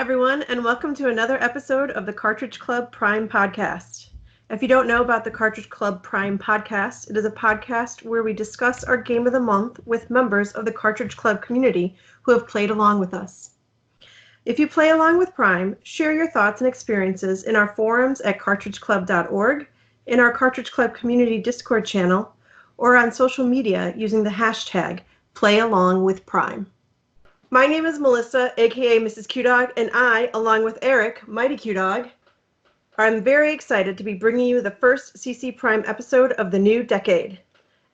everyone, and welcome to another episode of the Cartridge Club Prime Podcast. If you don't know about the Cartridge Club Prime Podcast, it is a podcast where we discuss our game of the month with members of the Cartridge Club community who have played along with us. If you play along with Prime, share your thoughts and experiences in our forums at cartridgeclub.org, in our Cartridge Club community Discord channel, or on social media using the hashtag #PlayAlongWithPrime. My name is Melissa, aka Mrs. QDawg, and I, along with Eric, Mighty QDawg, I'm very excited to be bringing you the first CC Prime episode of the new decade.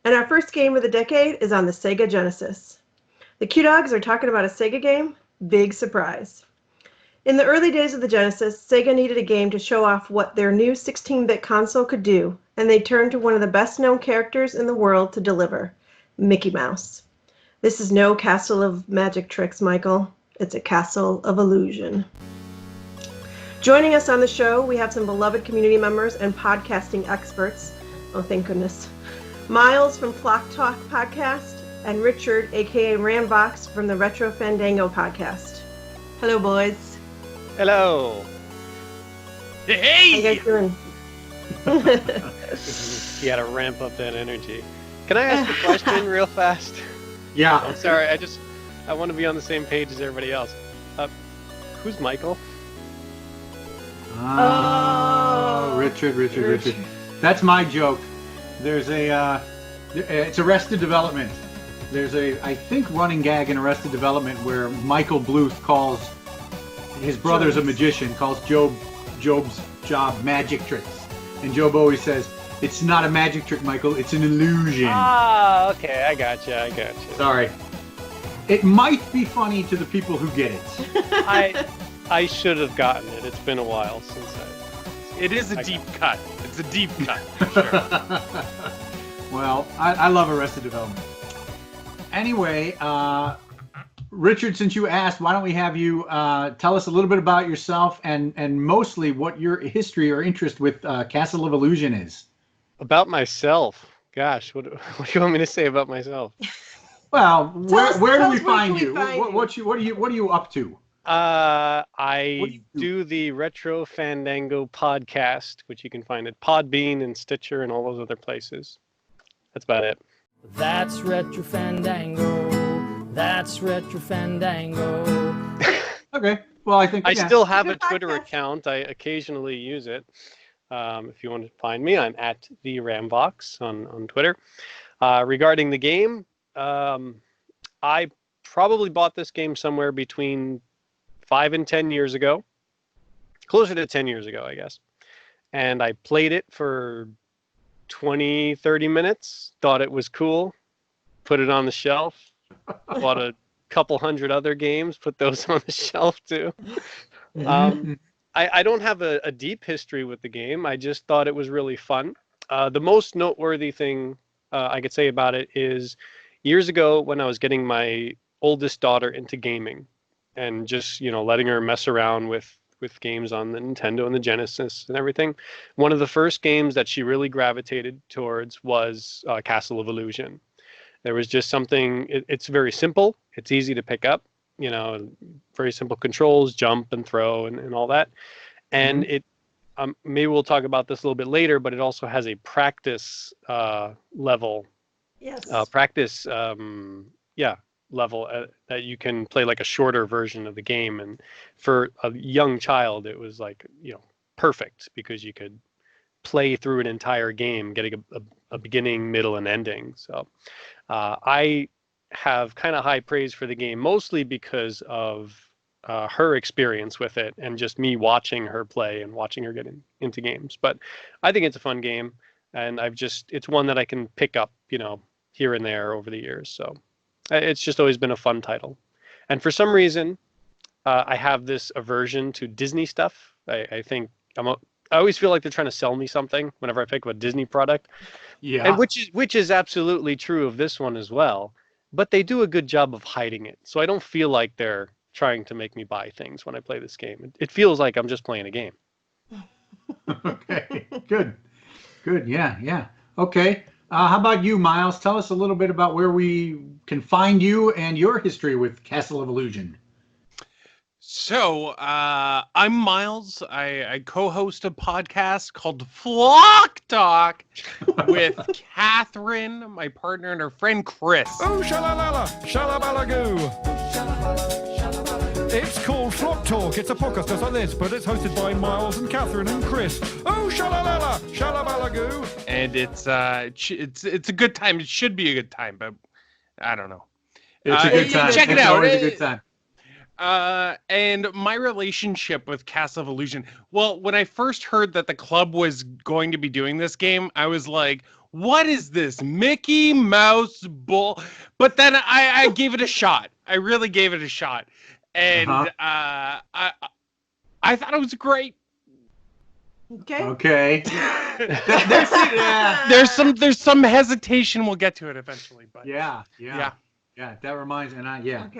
And our first game of the decade is on the Sega Genesis. The QDawgs are talking about a Sega game? Big surprise. In the early days of the Genesis, Sega needed a game to show off what their new 16-bit console could do, and they turned to one of the best-known characters in the world to deliver, Mickey Mouse. This is no castle of magic tricks, Michael. It's a castle of illusion. Joining us on the show, we have some beloved community members and podcasting experts. Oh, thank goodness. Myles from Flock Talk Podcast and Richard, aka Rambox, from the Retro Fandango Podcast. Hello, boys. Hello. Hey! How you guys doing? You gotta ramp up that energy. Can I ask a question real fast? Yeah. I'm sorry, I want to be on the same page as everybody else. Who's Michael? Richard. That's my joke. There's it's Arrested Development. There's I think running gag in Arrested Development where Michael Bluth calls his brother's a magician, calls Job's job magic tricks. And Job always says, "It's not a magic trick, Michael. It's an illusion." Ah, okay. I got you. Sorry. It might be funny to the people who get it. I should have gotten it. It's been a while since It is a deep cut. It's a deep cut, for sure. Well, I love Arrested Development. Anyway, Richard, since you asked, why don't we have you tell us a little bit about yourself and mostly what your history or interest with Castle of Illusion is? About myself. Gosh, what do you want me to say about myself? Well, where do we find you? What are you up to? I do the Retro Fandango podcast, which you can find at Podbean and Stitcher and all those other places. That's about it. That's Retro Fandango. That's Retro Fandango. Okay. Well, I think I still have a Twitter account. I occasionally use it. If you want to find me, I'm at the Rambox on Twitter. Regarding the game, I probably bought this game somewhere between 5 and 10 years ago. Closer to 10 years ago, I guess. And I played it for 20, 30 minutes. Thought it was cool. Put it on the shelf. Bought a couple hundred other games. Put those on the shelf too. I don't have a deep history with the game. I just thought it was really fun. The most noteworthy thing I could say about it is years ago when I was getting my oldest daughter into gaming and just, letting her mess around with games on the Nintendo and the Genesis and everything, one of the first games that she really gravitated towards was Castle of Illusion. There was just something, it's very simple. It's easy to pick up. Very simple controls, jump and throw and all that. And it, maybe we'll talk about this a little bit later, but it also has a practice level. Yes. Level that you can play like a shorter version of the game. And for a young child, it was like, perfect because you could play through an entire game, getting a beginning, middle, and ending. So I have kind of high praise for the game, mostly because of her experience with it and just me watching her play and watching her get into games. But I think it's a fun game, and it's one that I can pick up, here and there over the years. So it's just always been a fun title. And for some reason, I have this aversion to Disney stuff. I think I always feel like they're trying to sell me something whenever I pick up a Disney product. Yeah. And which is absolutely true of this one as well. But they do a good job of hiding it. So I don't feel like they're trying to make me buy things when I play this game. It feels like I'm just playing a game. Okay, good. Yeah. Okay. How about you, Myles? Tell us a little bit about where we can find you and your history with Castle of Illusion. So, I'm Myles. I co-host a podcast called Flock Talk with Catherine, my partner, and her friend Chris. Oh, shalalala, shalabalagoo. It's called Flock Talk. It's a podcast just like this, but it's hosted by Myles and Catherine and Chris. Oh, shalalala, shalabalagoo. And it's a good time. It should be a good time, but I don't know. It's a good time. Check it It's out. always a good time. And my relationship with Castle of Illusion. Well, when I first heard that the club was going to be doing this game, I was like, what is this Mickey Mouse bull? But then I gave it a shot. I really gave it a shot. And I thought it was great. Okay. There's some hesitation. We'll get to it eventually, but Yeah. That reminds me.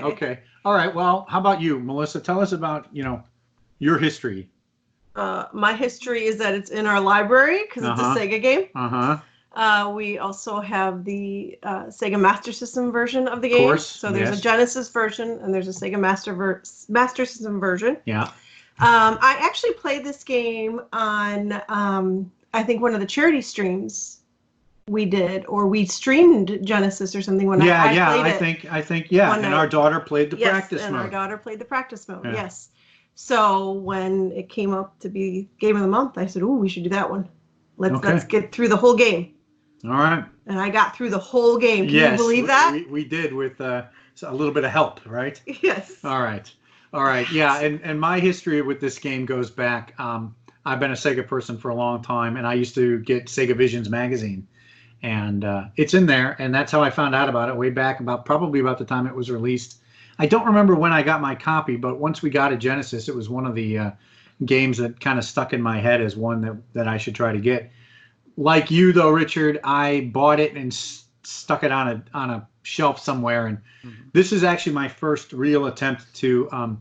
Okay. All right. Well, how about you, Melissa? Tell us about your history. My history is that it's in our library because it's a Sega game. We also have the Sega Master System version of the game. Of course, so there's a Genesis version and there's a Sega Master System version. Yeah. I actually played this game on, I think, one of the charity streams we did, or we streamed Genesis or something when I played it. I think, and our daughter played the practice mode. Yes, and our daughter played the practice mode, yes. So when it came up to be Game of the Month, I said, we should do that one. Let's get through the whole game. All right. And I got through the whole game. Can you believe that? We did with a little bit of help, right? Yes. All right. Yeah, and my history with this game goes back. I've been a Sega person for a long time, and I used to get Sega Visions magazine. And it's in there, and that's how I found out about it way back probably about the time it was released. I don't remember when I got my copy, but once we got a Genesis, it was one of the games that kind of stuck in my head as one that I should try to get. Like you, though, Richard, I bought it and stuck it on a shelf somewhere, and this is actually my first real attempt to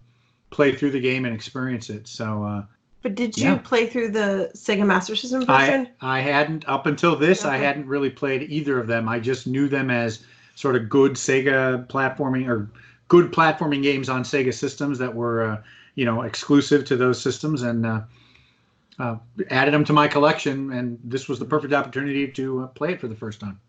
play through the game and experience it. So. But did you play through the Sega Master System version? I hadn't. Up until this, I hadn't really played either of them. I just knew them as sort of good Sega platforming or good platforming games on Sega systems that were, exclusive to those systems, and added them to my collection. And this was the perfect opportunity to play it for the first time.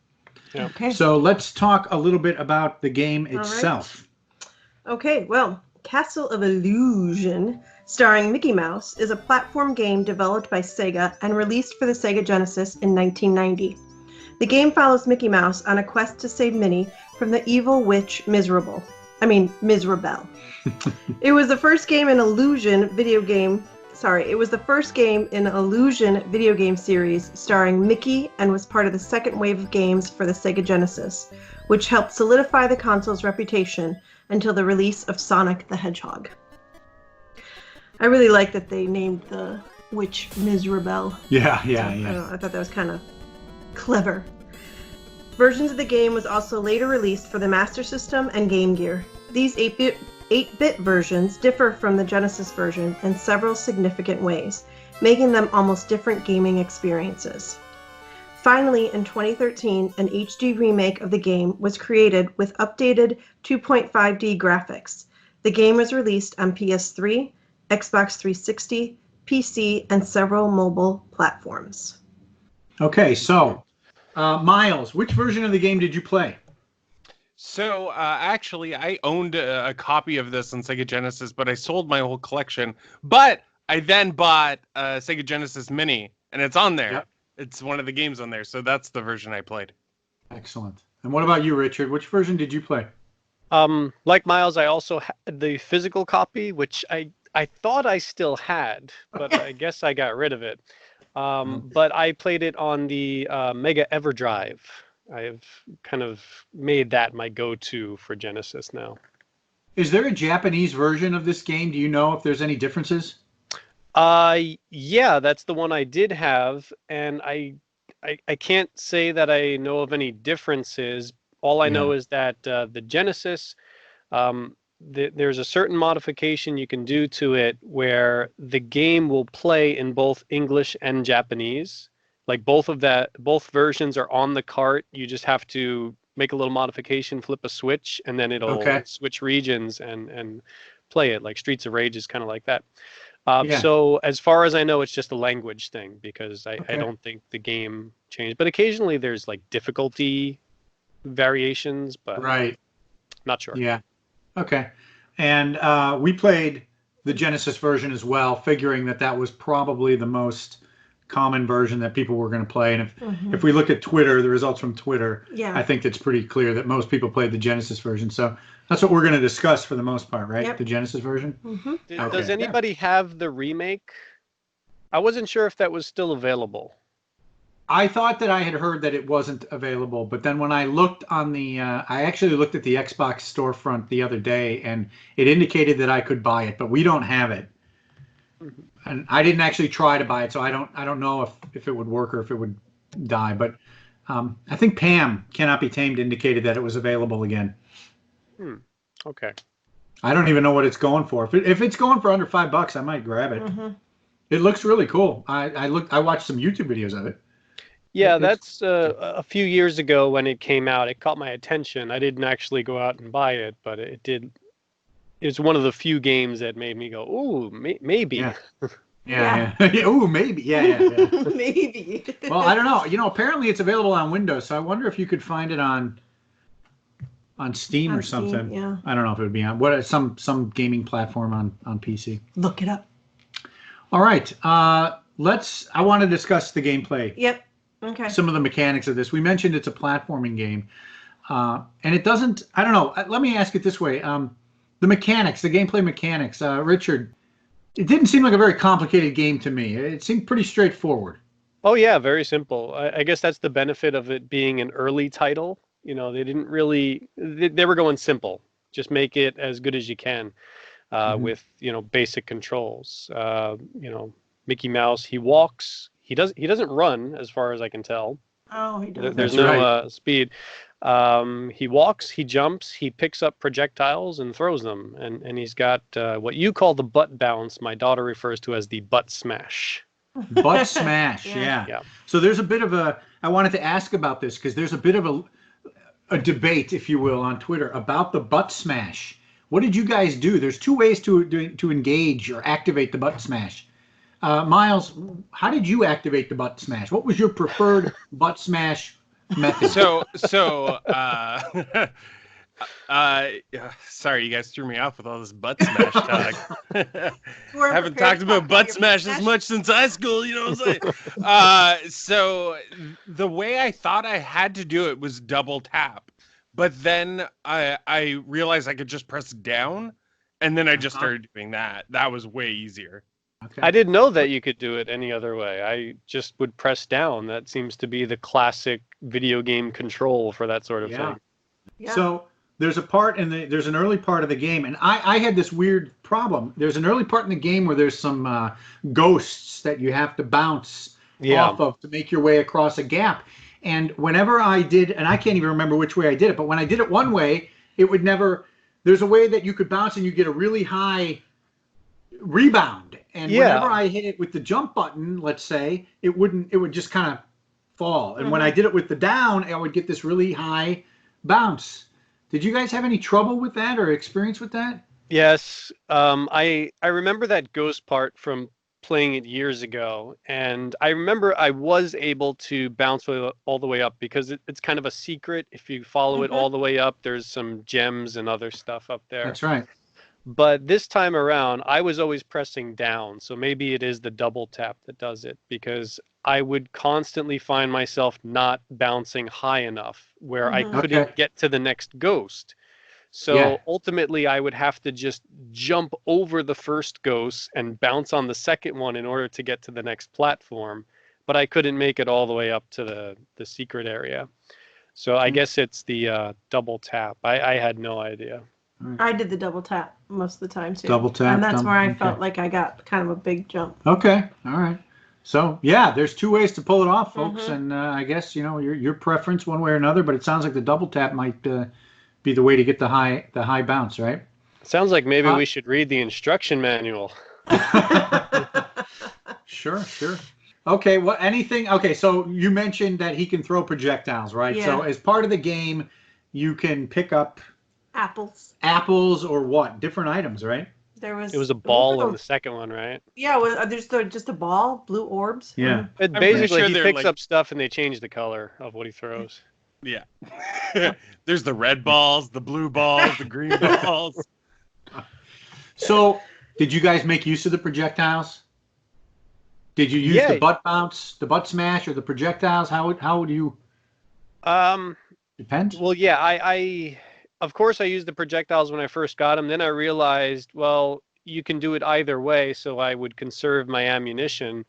Yeah. Okay. So let's talk a little bit about the game itself. Right. Okay. Well, Castle of Illusion, starring Mickey Mouse, is a platform game developed by Sega and released for the Sega Genesis in 1990. The game follows Mickey Mouse on a quest to save Minnie from the evil witch Mizrabel. It was the first game in Illusion video game series starring Mickey and was part of the second wave of games for the Sega Genesis, which helped solidify the console's reputation until the release of Sonic the Hedgehog. I really like that they named the witch Mizrabel. Yeah. I thought that was kind of clever. Versions of the game was also later released for the Master System and Game Gear. These 8-bit versions differ from the Genesis version in several significant ways, making them almost different gaming experiences. Finally, in 2013, an HD remake of the game was created with updated 2.5D graphics. The game was released on PS3, Xbox 360, PC, and several mobile platforms. Okay, so Myles, which version of the game did you play? So actually, I owned a copy of this on Sega Genesis, but I sold my whole collection. But I then bought a Sega Genesis Mini, and it's on there. Yep. It's one of the games on there, so that's the version I played. Excellent. And what about you, Richard? Which version did you play? Like Myles, I also had the physical copy, which I thought I still had, but I guess I got rid of it. But I played it on the Mega EverDrive. I've kind of made that my go-to for Genesis now. Is there a Japanese version of this game? Do you know if there's any differences? Yeah, that's the one I did have, and I can't say that I know of any differences. All I know is that the Genesis, there's a certain modification you can do to it where the game will play in both English and Japanese. Like both versions are on the cart. You just have to make a little modification, flip a switch, and then it'll switch regions and play it. Like Streets of Rage is kind of like that. Yeah. So as far as I know, it's just a language thing because I Okay. don't think the game changed. But occasionally there's like difficulty variations, but Right. not sure. Yeah. Okay. And we played the Genesis version as well, figuring that that was probably the most common version that people were going to play. And if we look at Twitter, the results from Twitter, Yeah. I think it's pretty clear that most people played the Genesis version. So that's what we're going to discuss for the most part, right? Yep. The Genesis version. Mm-hmm. Okay. Does anybody have the remake? I wasn't sure if that was still available. I thought that I had heard that it wasn't available, but then when I looked on the, I actually looked at the Xbox storefront the other day, and it indicated that I could buy it, but we don't have it. And I didn't actually try to buy it, so I don't know if it would work or if it would die. But I think Pam Cannot Be Tamed indicated that it was available again. Okay. I don't even know what it's going for. If it's going for under $5, I might grab it. It looks really cool. I watched some YouTube videos of it. Yeah, that's a few years ago when it came out. It caught my attention. I didn't actually go out and buy it, but it did. It was one of the few games that made me go, "Ooh, maybe." Yeah. Yeah. Ooh, maybe. Yeah. Maybe. Well, I don't know. Apparently it's available on Windows, so I wonder if you could find it on Steam or Steam, something. yeah. I don't know if it would be on some gaming platform on PC. Look it up. All right. I want to discuss the gameplay. Yep. Okay. Some of the mechanics of this. We mentioned it's a platforming game. And it doesn't, I don't know. Let me ask it this way. The mechanics, the gameplay mechanics, Richard, it didn't seem like a very complicated game to me. It seemed pretty straightforward. Oh yeah, very simple. I guess that's the benefit of it being an early title. They didn't really, they were going simple. Just make it as good as you can with, basic controls. Mickey Mouse, he walks. He doesn't run, as far as I can tell. Oh, he does. There's That's no right. speed. He walks, he jumps, he picks up projectiles and throws them. And he's got what you call the butt bounce. My daughter refers to as the butt smash. Butt smash, Yeah. yeah. So there's a bit of I wanted to ask about this because there's a bit of a debate, if you will, on Twitter about the butt smash. What did you guys do? There's two ways to engage or activate the butt smash. Myles, how did you activate the butt smash? What was your preferred butt smash method? Sorry, you guys threw me off with all this butt smash talk. I We're haven't prepared talked to about talk butt your smash as much since high school, you know what I'm saying? So the way I thought I had to do it was double tap. But then I realized I could just press down, and then I just started doing that. That was way easier. Okay. I didn't know that you could do it any other way. I just would press down. That seems to be the classic video game control for that sort of thing. Yeah. So there's a part there's an early part of the game, and I had this weird problem. There's an early part in the game where there's some ghosts that you have to bounce off of to make your way across a gap. And whenever I did, and I can't even remember which way I did it, but when I did it one way, it would never. There's a way that you could bounce and you get a really high rebound. And whenever I hit it with the jump button, let's say, it would just kind of fall. And when I did it with the down, I would get this really high bounce. Did you guys have any trouble with that or experience with that? Yes. I remember that ghost part from playing it years ago. And I remember I was able to bounce all the way up because it's kind of a secret. If you follow it all the way up, there's some gems and other stuff up there. That's right. But this time around, I was always pressing down. So maybe it is the double tap that does it because I would constantly find myself not bouncing high enough where I couldn't get to the next ghost. So ultimately, I would have to just jump over the first ghost and bounce on the second one in order to get to the next platform. But I couldn't make it all the way up to the secret area. So I guess it's the double tap. I had no idea. I did the double tap most of the time too. Double tap. And that's where I felt like I got kind of a big jump. Okay. All right. So yeah, there's two ways to pull it off, folks. And I guess your preference one way or another, but it sounds like the double tap might be the way to get the high bounce, right? Sounds like maybe we should read the instruction manual. Sure. Okay. Okay. So you mentioned that he can throw projectiles, right? Yeah. So as part of the game, you can pick up Apples. Apples or what? Different items, right? There was. It was a ball in the second one, right? Yeah, there's just a ball, blue orbs. Yeah. But I'm pretty basically, sure he they're, picks like- up stuff and they change the color of what he throws. Yeah. There's the red balls, the blue balls, the green balls. So, did you guys make use of the projectiles? Did you use the butt bounce, the butt smash, or the projectiles? How would you? Depends. Well, yeah, I of course I used the projectiles when I first got them. Then I realized, well, you can do it either way, so I would conserve my ammunition.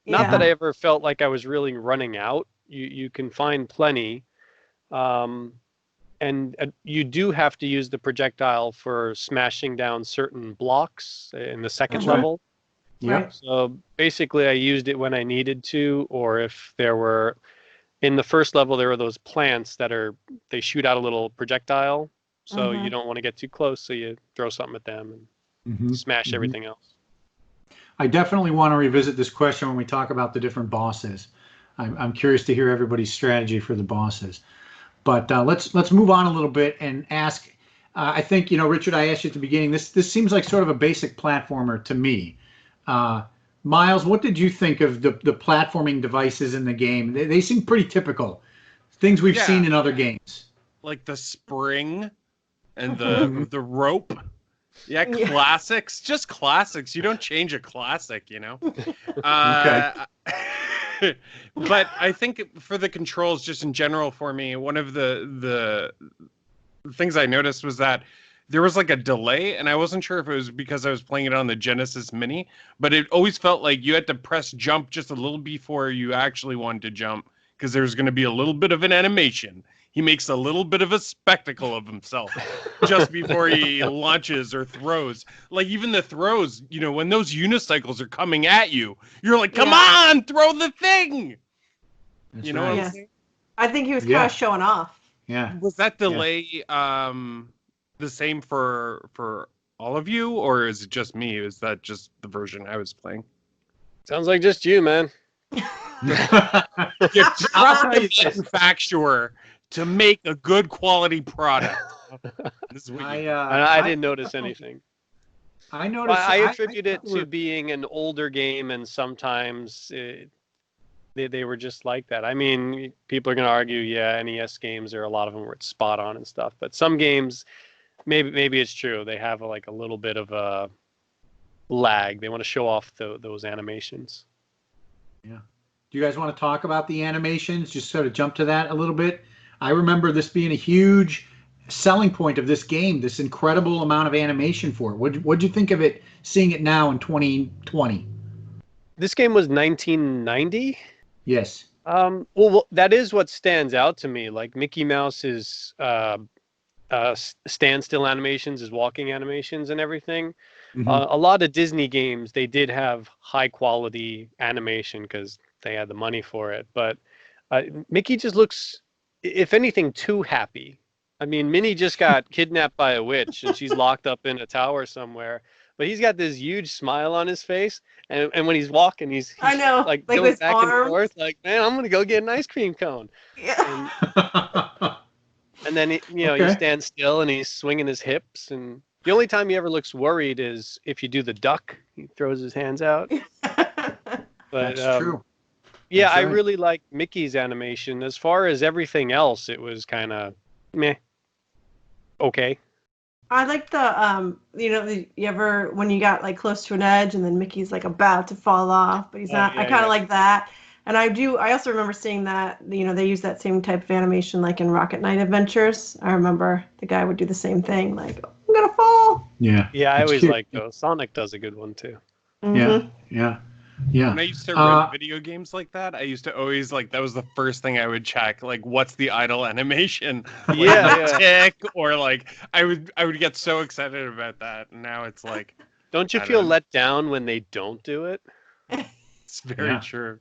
Not that I ever felt like I was really running out. You can find plenty. And you do have to use the projectile for smashing down certain blocks in the second level. Yeah. So basically I used it when I needed to, or if there were, in the first level, there were those plants they shoot out a little projectile. So you don't want to get too close. So you throw something at them and smash everything else. I definitely want to revisit this question when we talk about the different bosses. I'm curious to hear everybody's strategy for the bosses. But let's move on a little bit and ask. I think, Richard, I asked you at the beginning. This seems like sort of a basic platformer to me. Myles, what did you think of the platforming devices in the game? They seem pretty typical, things we've seen in other games. Like the spring and the rope. Yeah, classics. Just classics. You don't change a classic, Okay. But I think for the controls, just in general, for me, one of the things I noticed was that there was like a delay, and I wasn't sure if it was because I was playing it on the Genesis Mini, but it always felt like you had to press jump just a little before you actually wanted to jump, because there's going to be a little bit of an animation. He makes a little bit of a spectacle of himself just before he launches or throws. Like even the throws, when those unicycles are coming at you, you're like, come on, throw the thing. That's What I'm saying? I think he was kind of showing off. Yeah. Was that delay the same for all of you, or is it just me? Is that just the version I was playing? Sounds like just you, man. You trust the manufacturer to make a good quality product. This is what I didn't notice anything. I noticed. I attribute it to being an older game, and sometimes they were just like that. I mean, people are going to argue, NES games, a lot of them were spot on and stuff. But some games, maybe it's true. They have a little bit of a lag. They want to show off those animations. Yeah. Do you guys want to talk about the animations? Just sort of jump to that a little bit. I remember this being a huge selling point of this game, this incredible amount of animation for it. What'd you think of it, seeing it now in 2020? This game was 1990? Yes. Well, that is what stands out to me. Like Mickey Mouse's standstill animations, his walking animations and everything. A lot of Disney games, they did have high quality animation because they had the money for it. But Mickey just looks, if anything, too happy. I mean, Minnie just got kidnapped by a witch and she's locked up in a tower somewhere. But he's got this huge smile on his face, and when he's walking, he's I know, like like going his back arms. and forth, like, man, I'm gonna go get an ice cream cone. Yeah. And then he stands still and he's swinging his hips, and the only time he ever looks worried is if you do the duck. He throws his hands out. But That's true. Yeah, That's I right. really like Mickey's animation. As far as everything else, it was kind of meh. Okay. I like the you ever when you got like close to an edge and then Mickey's like about to fall off, but he's not. Yeah, I kind of like that. And I also remember seeing that, they use that same type of animation like in Rocket Knight Adventures. I remember the guy would do the same thing, like, I'm gonna fall. Yeah. Yeah, I It's always cute. like those. Sonic does a good one too. Mhm. Yeah. When I used to rent video games like that, I used to always that was the first thing I would check. Like, what's the idle animation? Like, the tick, or I would get so excited about that. And now it's like, Don't you I feel don't- let down when they don't do it? it's very true.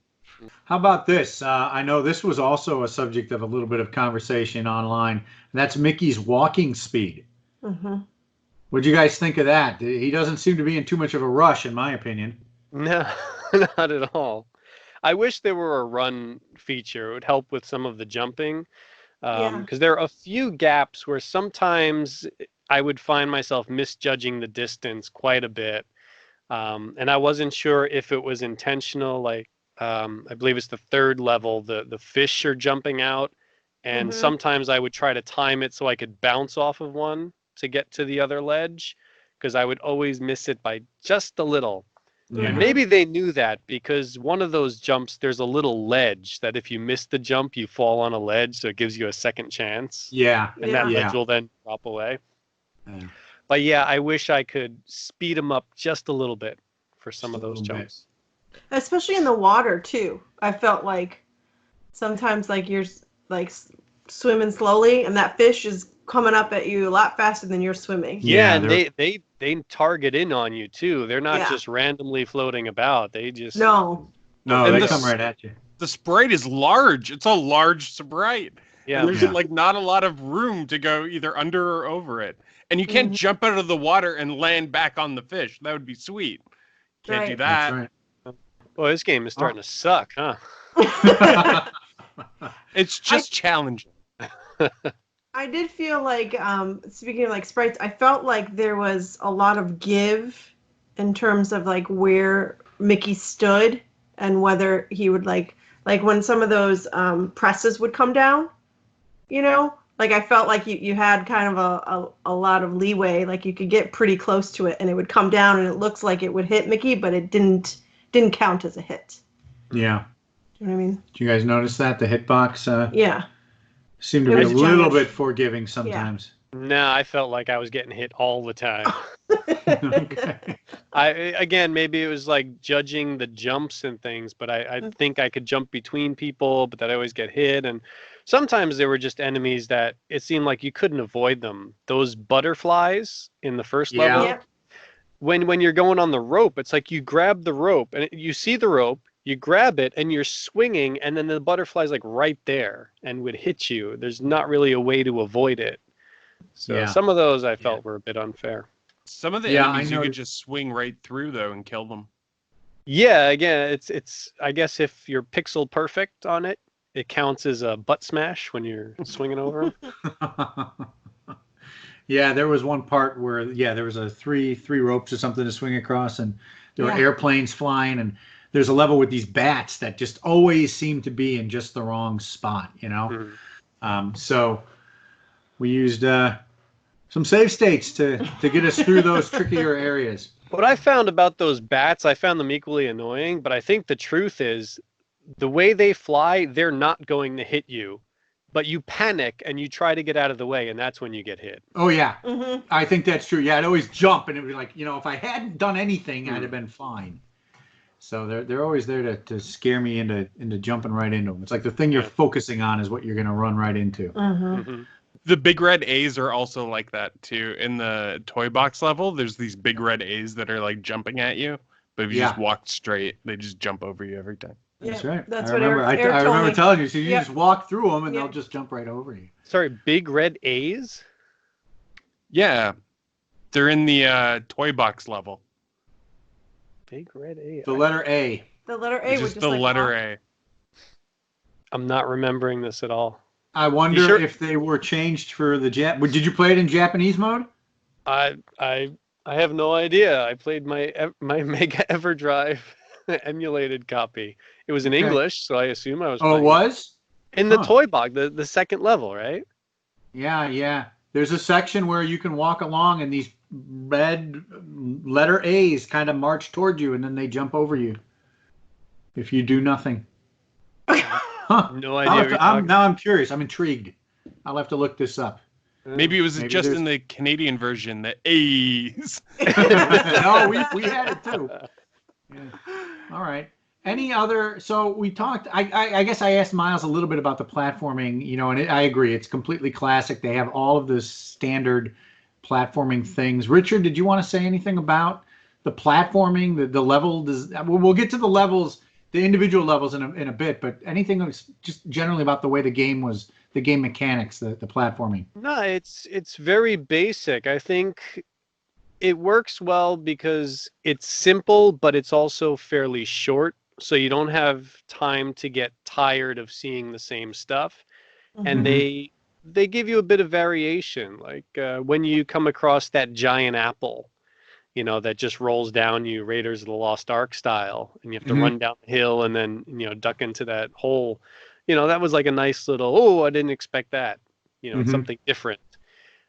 How about this? I know this was also a subject of a little bit of conversation online. And that's Mickey's walking speed. Mhm. What'd you guys think of that? He doesn't seem to be in too much of a rush, in my opinion. No, not at all. I wish there were a run feature. It would help with some of the jumping. Yeah. Because there are a few gaps where sometimes I would find myself misjudging the distance quite a bit. And I wasn't sure if it was intentional. Like, I believe it's the third level, the fish are jumping out. And sometimes I would try to time it so I could bounce off of one to get to the other ledge, because I would always miss it by just a little. Yeah. And maybe they knew that, because one of those jumps, there's a little ledge that if you miss the jump, you fall on a ledge, so it gives you a second chance. Yeah. And that ledge will then drop away. Yeah. But yeah, I wish I could speed them up just a little bit for some of those jumps. Especially in the water too. I felt like sometimes like you're like swimming slowly, and that fish is coming up at you a lot faster than you're swimming. Yeah, and they target in on you too. They're not just randomly floating about. They just no, they come right at you. The sprite is large. It's a large sprite. Yeah, and there's like not a lot of room to go either under or over it. And you can't jump out of the water and land back on the fish. That would be sweet. Can't do that. That's right. Boy, this game is starting to suck, huh? It's just challenging. I did feel like, speaking of like sprites, I felt like there was a lot of give in terms of like where Mickey stood and whether he would like when some of those presses would come down, you know? Like I felt like you had kind of a lot of leeway, like you could get pretty close to it and it would come down and it looks like it would hit Mickey, but it didn't count as a hit. Yeah. Do you know what I mean? Did you guys notice that? The hitbox yeah. seemed to be a little bit forgiving sometimes. No, I felt like I was getting hit all the time. Okay. Again, maybe it was like judging the jumps and things, but I think I could jump between people, but that I always get hit. And sometimes there were just enemies that it seemed like you couldn't avoid them. Those butterflies in the first level, Yeah. when you're going on the rope, it's like you grab the rope and you see the rope, you grab it and you're swinging, and then the butterfly's like right there and would hit you. There's not really a way to avoid it. So some of those I felt were a bit unfair. Some of the enemies you could just swing right through though and kill them. Yeah, again, it's I guess if you're pixel perfect on it, it counts as a butt smash when you're swinging over. Yeah, there was one part where there was a three ropes or something to swing across, and there were airplanes flying, and there's a level with these bats that just always seem to be in just the wrong spot, you know. So we used some save states to get us through those trickier areas. What I found about those bats, I found them equally annoying, but I think the truth is the way they fly, they're not going to hit you, but you panic and you try to get out of the way, and that's when you get hit. Oh, yeah. I think that's true. Yeah, I'd always jump, and it would be like, you know, if I hadn't done anything, I'd have been fine. So they're always there to scare me into jumping right into them. It's like the thing you're focusing on is what you're going to run right into. The big red A's are also like that too. In the toy box level, there's these big red A's that are like jumping at you, but if you just walk straight, they just jump over you every time. That's right. That's I what remember. Eric I told remember me. telling you. So you just walk through them, and they'll just jump right over you. Sorry, big red A's? Yeah, they're in the toy box level. Big red A. The letter A. The letter A was Just just the like letter A. I'm not remembering this at all. I wonder if they were changed for the Did you play it in Japanese mode? I have no idea. I played my Mega EverDrive emulated copy. It was in English, so I assume I was. Oh, it was? In the toy box, the second level, right? Yeah. There's a section where you can walk along, and these red letter A's kind of march toward you, and then they jump over you if you do nothing. No idea. Now I'm curious. I'm intrigued. I'll have to look this up. Maybe it was just in the Canadian version, the A's. No, we had it too. Yeah. All right. Any other? So we talked. I guess I asked Myles a little bit about the platforming. You know, and I agree. It's completely classic. They have all of the standard platforming things. Richard, did you want to say anything about the platforming? The level? We'll get to the levels, the individual levels in a bit. But anything just generally about the way the game was, the game mechanics, the platforming. No, it's very basic. I think it works well because it's simple, but it's also fairly short. So you don't have time to get tired of seeing the same stuff. And they they give you a bit of variation. Like when you come across that giant apple, that just rolls down you, Raiders of the Lost Ark style, and you have to Mhm. run down the hill and then, duck into that hole. That was like a nice little, oh, I didn't expect that. It's Mhm. something different.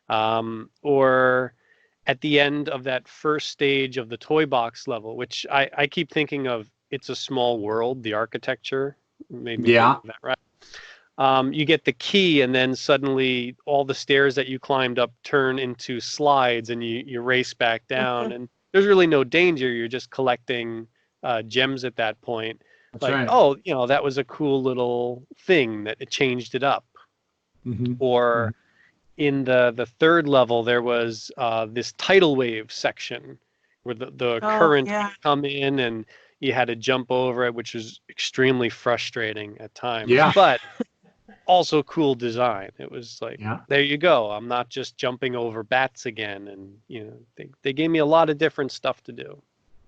Or at the end of that first stage of the toy box level, which I keep thinking of, It's a Small World, the architecture made me Yeah. think of that, right? You get the key, and then suddenly all the stairs that you climbed up turn into slides, and you race back down. And there's really no danger. You're just collecting gems at that point. That's Like, right. oh, that was a cool little thing that it changed it up. Mhm. Or in the third level, there was this tidal wave section where the current would come in and you had to jump over it, which was extremely frustrating at times. Yeah. But also cool design. It was like, Yeah. there you go. I'm not just jumping over bats again. And, they gave me a lot of different stuff to do.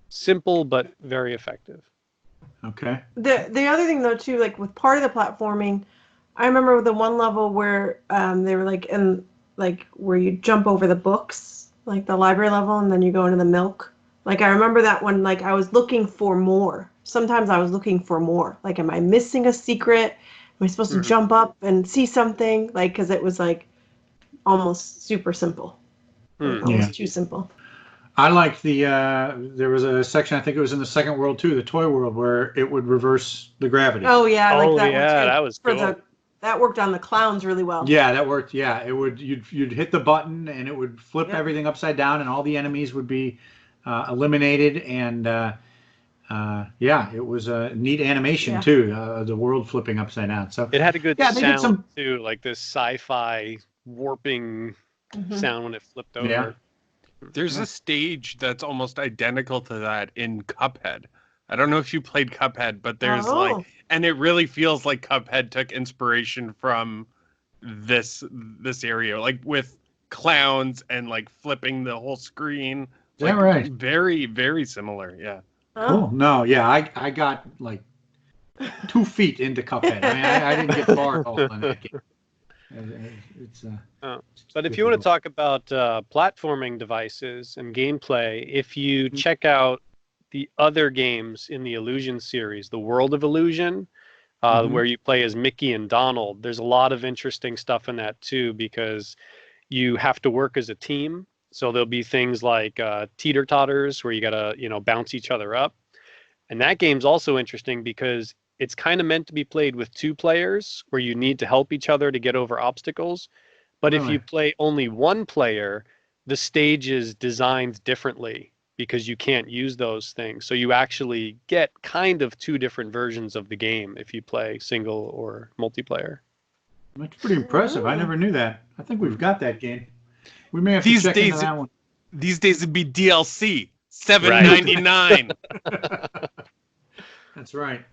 Simple, but very effective. Okay. The other thing though too, like with part of the platforming, I remember the one level where they were like in like where you jump over the books, like the library level, and then you go into the milk. Like I remember that one. Like I was looking for more. Sometimes I was looking for more. Like, am I missing a secret? Am I supposed to jump up and see something? Like, because it was like almost super simple, like almost too simple. I liked there was a section, I think it was in the second world too, the toy world, where it would reverse the gravity. Oh yeah, I like Oh, that yeah, one too. that was cool. That worked on the clowns really well. Yeah, that worked. Yeah, it would. You'd hit the button and it would flip everything upside down, and all the enemies would be eliminated. And yeah, it was a neat animation too. The world flipping upside down. So it had a good they did sound too, like this sci-fi warping sound when it flipped over. Yeah. There's a stage that's almost identical to that in Cuphead. I don't know if you played Cuphead, but there's and it really feels like Cuphead took inspiration from this area, like with clowns and like flipping the whole screen. Is that right? Very, very similar. Yeah. Cool. No, yeah, I got like 2 feet into Cuphead. I mean, I didn't get far at all on that game. It's But if you want to talk about platforming devices and gameplay, if you check out the other games in the Illusion series, the World of Illusion, where you play as Mickey and Donald, there's a lot of interesting stuff in that too, because you have to work as a team. So there'll be things like teeter-totters where you got to, bounce each other up. And that game's also interesting because it's kind of meant to be played with 2 players where you need to help each other to get over obstacles. But if you play only 1 player, the stage is designed differently because you can't use those things. So you actually get kind of 2 different versions of the game if you play single or multiplayer. That's pretty impressive. I never knew that. I think we've got that game. We may have to check into that one. These days it'd be DLC, $7.99. That's right.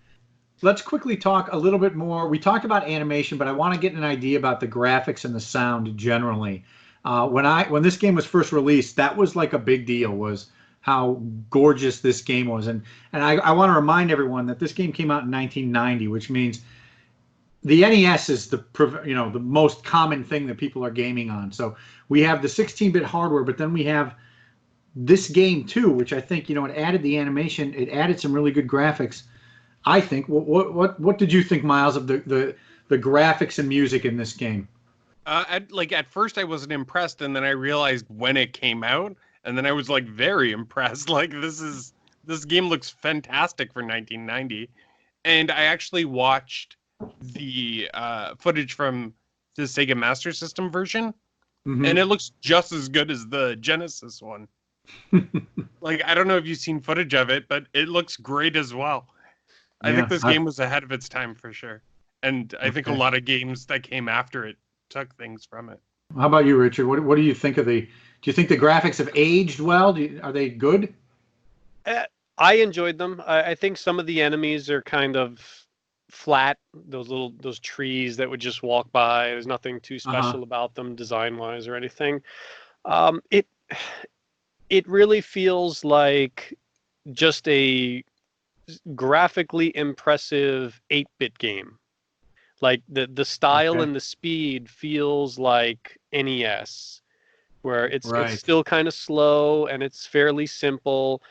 Let's quickly talk a little bit more. We talked about animation, but I want to get an idea about the graphics and the sound generally. When this game was first released, that was like a big deal, was how gorgeous this game was. And I want to remind everyone that this game came out in 1990, which means the NES is the most common thing that people are gaming on. So we have the 16-bit hardware, but then we have this game too, which I think, it added the animation, it added some really good graphics. I think. What did you think, Myles, of the graphics and music in this game? At first I wasn't impressed, and then I realized when it came out, and then I was like very impressed. Like this game looks fantastic for 1990, and I actually watched the footage from the Sega Master System version, and it looks just as good as the Genesis one. Like, I don't know if you've seen footage of it, but it looks great as well. I think this game was ahead of its time for sure. And I think a lot of games that came after it took things from it. How about you, Richard? What do you think of do you think the graphics have aged well? Are they good? I enjoyed them. I think some of the enemies are kind of flat. Those trees that would just walk by. There's nothing too special about them design-wise or anything. It really feels like just a graphically impressive 8-bit game. Like the style Okay. and the speed feels like NES, where it's Right. still kind of slow and it's fairly simple.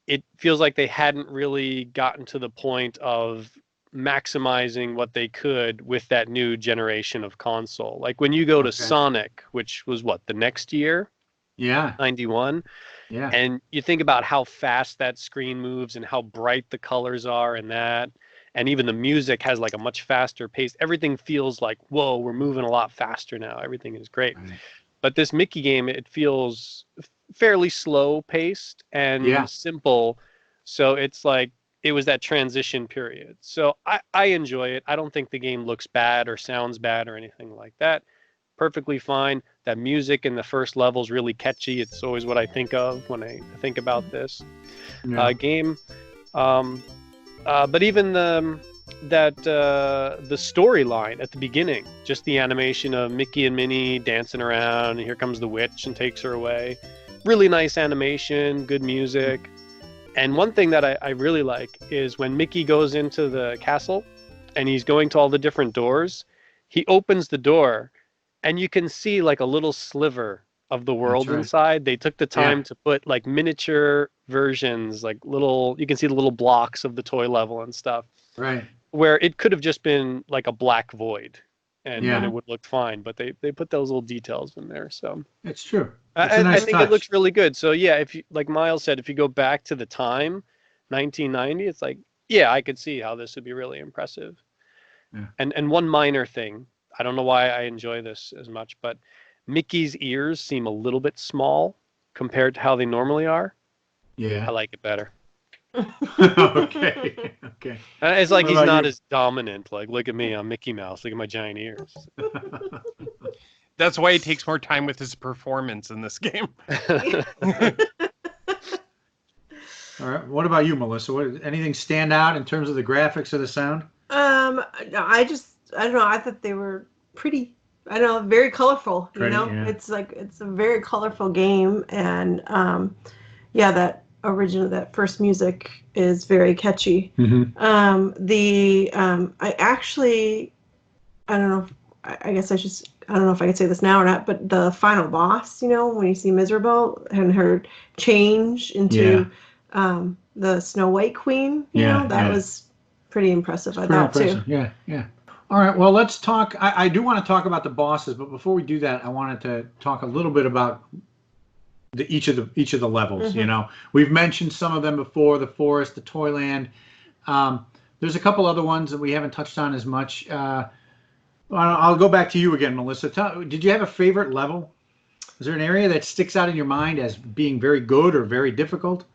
It feels like they hadn't really gotten to the point of maximizing what they could with that new generation of console. Like when you go to Okay. Sonic, which was what, the next year, Yeah. 91, Yeah. and you think about how fast that screen moves and how bright the colors are and that, and even the music has like a much faster pace. Everything feels like, whoa, we're moving a lot faster now. Everything is great. Right. But this Mickey game, it feels fairly slow paced and Yeah. simple. So it's like it was that transition period. So I enjoy it. I don't think the game looks bad or sounds bad or anything like that. Perfectly fine. That music in the first level is really catchy. It's always what I think of when I think about this Yeah. game. But even the storyline at the beginning, just the animation of Mickey and Minnie dancing around, and here comes the witch and takes her away. Really nice animation, good music. And one thing that I really like is when Mickey goes into the castle and he's going to all the different doors, he opens the door and you can see like a little sliver of the world right. inside. They took the time Yeah. to put like miniature versions, like little, you can see the little blocks of the toy level and stuff, Right. where it could have just been like a black void and Yeah. it would look fine, but they put those little details in there. So It's true. It's a I nice think touch. it looks really good. So yeah, if you, like Miles said, if you go back to the time, 1990, it's like, yeah, I could see how this would be really impressive. Yeah. And one minor thing, I don't know why I enjoy this as much, but Mickey's ears seem a little bit small compared to how they normally are. Yeah. I like it better. Okay. Okay. It's like What he's about not you? as dominant. Like, look at me, I'm Mickey Mouse. Look at my giant ears. That's why he takes more time with his performance in this game. All right. What about you, Melissa? Anything stand out in terms of the graphics or the sound? I don't know. I thought they were pretty. I don't know, very colorful. Pretty, you know, yeah. it's a very colorful game, and yeah, that first music is very catchy. Mm-hmm. I don't know. I guess I don't know if I could say this now or not, but the final boss, when you see Miserable and her change into the Snow White Queen, that was pretty impressive. I thought too. Yeah, yeah. All right, well, let's talk. I do want to talk about the bosses, but before we do that, I wanted to talk a little bit about each of the levels. Mm-hmm. We've mentioned some of them before: the forest, the Toyland. There's a couple other ones that we haven't touched on as much. I'll go back to you again, Melissa. Did you have a favorite level? Is there an area that sticks out in your mind as being very good or very difficult?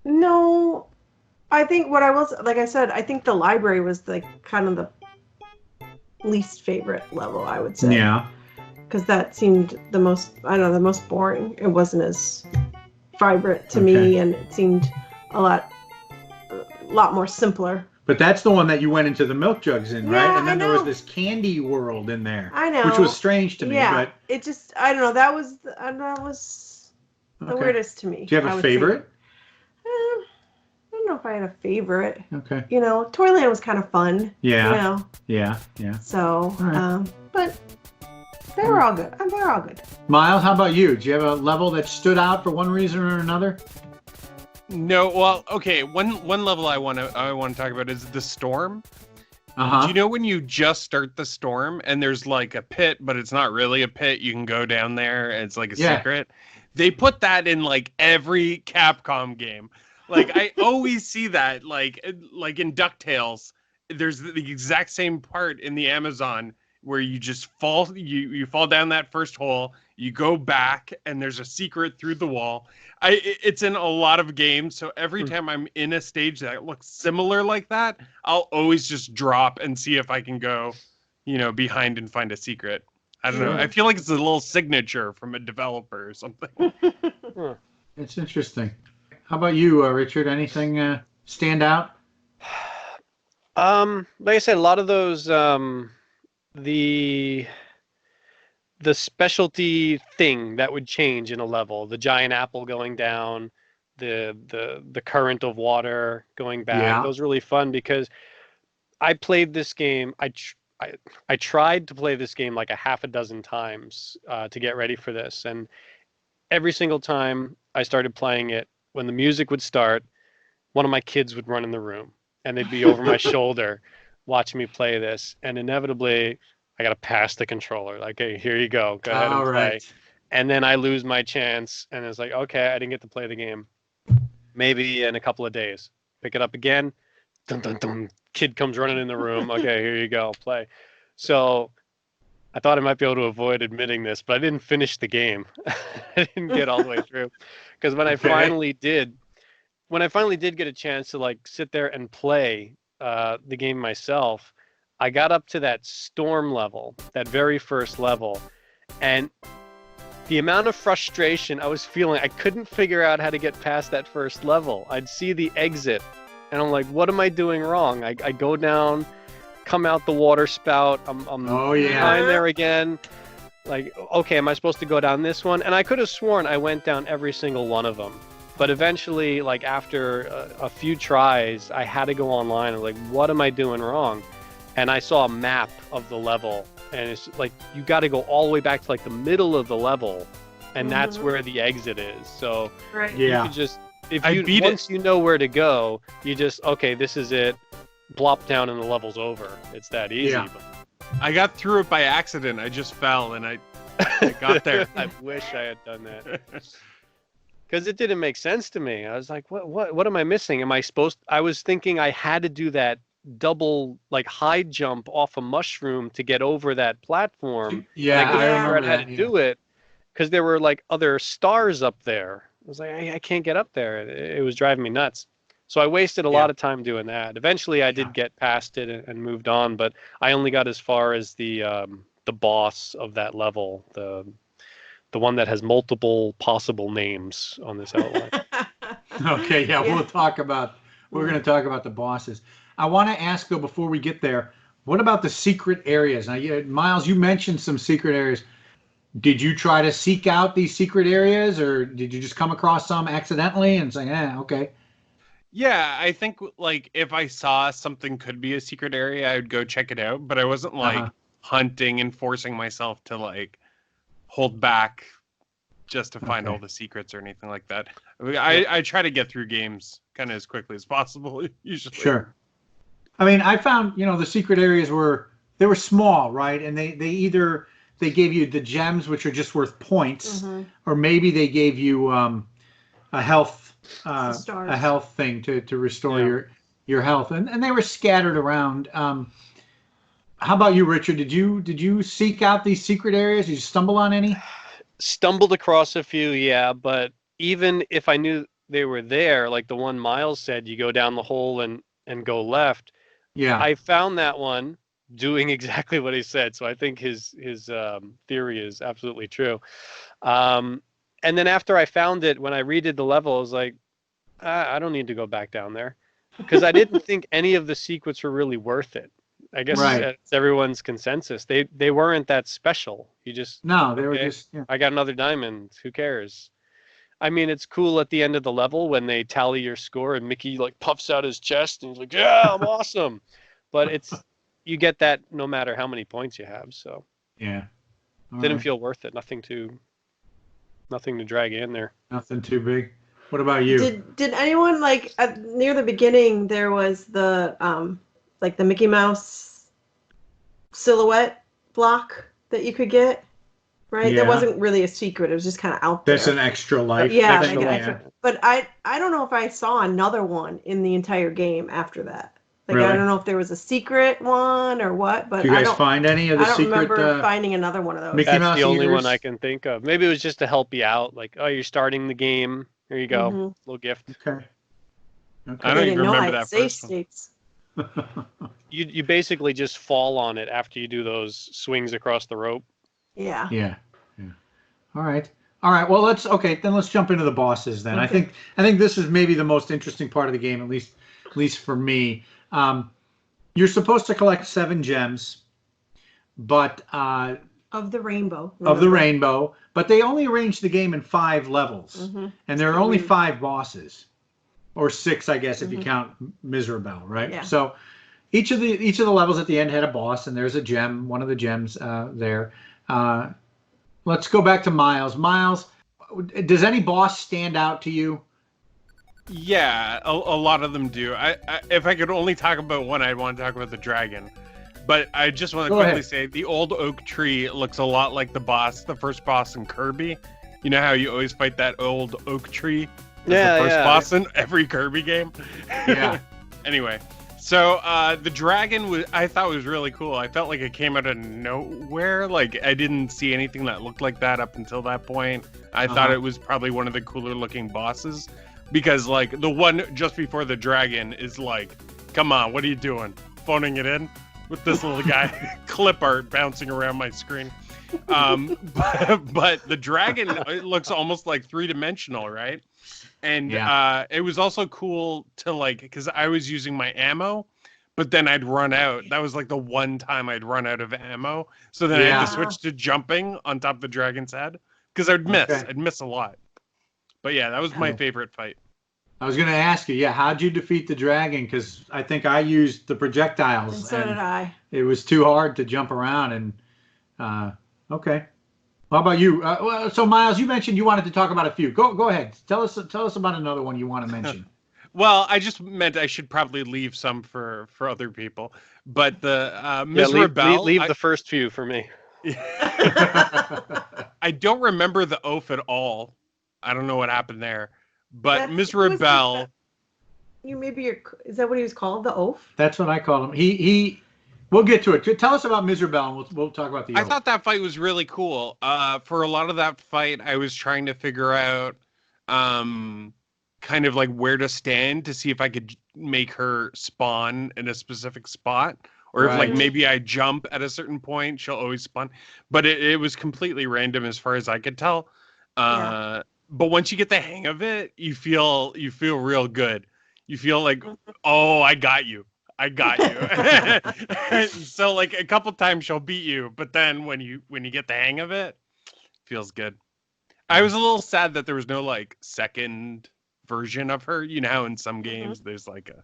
No. I think what I was, like I said, I think the library was like kind of the least favorite level, I would say. Yeah. Because that seemed the most boring. It wasn't as vibrant to me, and it seemed a lot more simpler. But that's the one that you went into the milk jugs in, right? Yeah, And then I there was know. this candy world in there. I know. Which was strange to me. Yeah, But it just, I don't know. That was the weirdest to me. Do you have a favorite? I don't know if I had a favorite. Okay. Toyland was kind of fun. Yeah. Yeah. So, All right. but they were all good. They're all good. Miles, how about you? Do you have a level that stood out for one reason or another? No, well, okay. One level I want to talk about is the storm. Uh-huh. Do you know when you just start the storm and there's like a pit, but it's not really a pit? You can go down there. And it's like a secret. They put that in like every Capcom game. Like I always see that, like in DuckTales, there's the exact same part in the Amazon where you just fall, you fall down that first hole, you go back, and there's a secret through the wall. It's in a lot of games, so every time I'm in a stage that looks similar like that, I'll always just drop and see if I can go, behind and find a secret. I don't know. I feel like it's a little signature from a developer or something. It's interesting. How about you, Richard? Anything stand out? Like I said, a lot of those the specialty thing that would change in a level, the giant apple going down, the current of water going back. Yeah. Those were really fun because I played this game. I tried to play this game like a half a dozen times to get ready for this, and every single time I started playing it, when the music would start, one of my kids would run in the room, and they'd be over my shoulder watching me play this, and inevitably I got to pass the controller. Like, hey, here you go. Go ahead and play. Right. And then I lose my chance, and it's like, okay, I didn't get to play the game. Maybe in a couple of days. Pick it up again. Dun, dun, dun. Kid comes running in the room. Okay, here you go. Play. So I thought I might be able to avoid admitting this, but I didn't finish the game. I didn't get all the way through. Because when I finally did get a chance to like sit there and play the game myself, I got up to that storm level, that very first level, and the amount of frustration I was feeling, I couldn't figure out how to get past that first level. I'd see the exit, and I'm like, what am I doing wrong? I go down, come out the water spout, I'm behind there again. Like, okay, am I supposed to go down this one? And I could have sworn I went down every single one of them. But eventually, like after a few tries, I had to go online. I'm like, what am I doing wrong? And I saw a map of the level, and it's like you got to go all the way back to like the middle of the level, and that's where the exit is. So you could just once you know where to go, you just this is it. Plop down and the level's over. It's that easy. Yeah. But I got through it by accident. I just fell and I got there. I wish I had done that. Because it didn't make sense to me. I was like, what am I missing? I was thinking I had to do that double like high jump off a mushroom to get over that platform. Yeah, I couldn't I figure remember out how that, to do it because there were like other stars up there. I was like, I can't get up there. It was driving me nuts. So I wasted a lot of time doing that. Eventually I did get past it and moved on, but I only got as far as the boss of that level, the one that has multiple possible names on this outline. Okay, we're going to talk about the bosses. I want to ask though, before we get there, what about the secret areas? Now, Myles, you mentioned some secret areas. Did you try to seek out these secret areas, or did you just come across some accidentally and say, okay? Yeah, I think like if I saw something could be a secret area, I would go check it out, but I wasn't like hunting and forcing myself to like hold back just to find all the secrets or anything like that. I try to get through games kind of as quickly as possible usually. Sure. I mean, I found, the secret areas were small, right? And they gave you the gems, which are just worth points, or maybe they gave you a health thing to restore your health, and they were scattered around. How about you, Richard? Did you seek out these secret areas? Did you stumble on any? Stumbled across a few, yeah, but even if I knew they were there, like the one Myles said, you go down the hole and go left. Yeah, I found that one doing exactly what he said, so I think his theory is absolutely true. And then after I found it, when I redid the level, I was like, I don't need to go back down there, because I didn't think any of the secrets were really worth it. I guess it's everyone's consensus. They weren't that special. They were just. Yeah. I got another diamond. Who cares? I mean, it's cool at the end of the level when they tally your score and Mickey like puffs out his chest and he's like, "Yeah, I'm awesome." But you get that no matter how many points you have. So didn't feel worth it. Nothing to drag in there. Nothing too big. What about you? Did anyone like near the beginning there was the like the Mickey Mouse silhouette block that you could get, right? Yeah. That wasn't really a secret. It was just kind of out there. That's an extra life. Extra. But I don't know if I saw another one in the entire game after that. Like really? I don't know if there was a secret one or what, but did you guys find any of the secret? I don't remember finding another one of those. Mickey Mouse the only ears? one I can think of. Maybe it was just to help you out. Like, oh, you're starting the game. Here you go, little gift. Okay. I don't even remember that first one. You basically just fall on it after you do those swings across the rope. Yeah. All right. Well, let's jump into the bosses then. Okay. I think this is maybe the most interesting part of the game, at least for me. You're supposed to collect 7 gems, but of the rainbow. Rainbow, but they only arrange the game in 5 levels, and there are only 5 bosses, or 6, I guess, if you count Miserable, right? Yeah. So each of the levels at the end had a boss, and there's a gem, one of the gems there. Let's go back to Myles. Myles, does any boss stand out to you? Yeah, a lot of them do. I if I could only talk about one, I'd want to talk about the dragon. But I just want to quickly say the old oak tree looks a lot like the first boss in Kirby. You know how you always fight that old oak tree? Yeah, the first boss in every Kirby game. Yeah. Anyway, so the dragon I thought was really cool. I felt like it came out of nowhere. Like I didn't see anything that looked like that up until that point. I thought it was probably one of the cooler looking bosses. Because, like, the one just before the dragon is like, come on, what are you doing? Phoning it in with this little guy, clip art bouncing around my screen. But the dragon, it looks almost like three-dimensional, right? And it was also cool to, like, because I was using my ammo, but then I'd run out. That was, like, the one time I'd run out of ammo. So then I had to switch to jumping on top of the dragon's head. Because I'd miss. Okay. I'd miss a lot. But yeah, that was my favorite fight. I was going to ask you, how'd you defeat the dragon? Because I think I used the projectiles. And so did I. It was too hard to jump around. And okay. How about you? So Myles, you mentioned you wanted to talk about a few. Go ahead. Tell us about another one you want to mention. Well, I just meant I should probably leave some for other people. But the Ms. Rebel... Leave the first few for me. I don't remember the oaf at all. I don't know what happened there. But Ms. Rebel... Is that what he was called? The oaf? That's what I call him. We'll get to it. Tell us about Ms. Rebel, and we'll talk about the oaf. I thought that fight was really cool. For a lot of that fight, I was trying to figure out kind of like where to stand to see if I could make her spawn in a specific spot. Or if like maybe I jump at a certain point, she'll always spawn. But it was completely random as far as I could tell. But once you get the hang of it, you feel real good. You feel like, oh, I got you. So like a couple times she'll beat you, but then when you get the hang of it, it feels good. I was a little sad that there was no like second version of her. You know how in some games there's like a.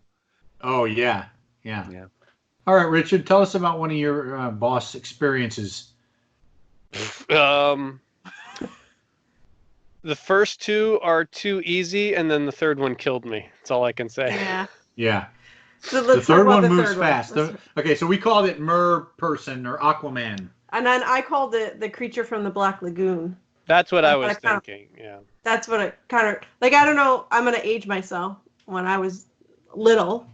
Oh yeah. All right, Richard, tell us about one of your boss experiences. The first two are too easy, and then the third one killed me. That's all I can say. Yeah. So the third one moves fast. Okay, so we called it Mer Person or Aquaman. And then I called it the creature from the Black Lagoon. That's what I was thinking, That's what it kind of... Like, I don't know, I'm going to age myself. When I was little,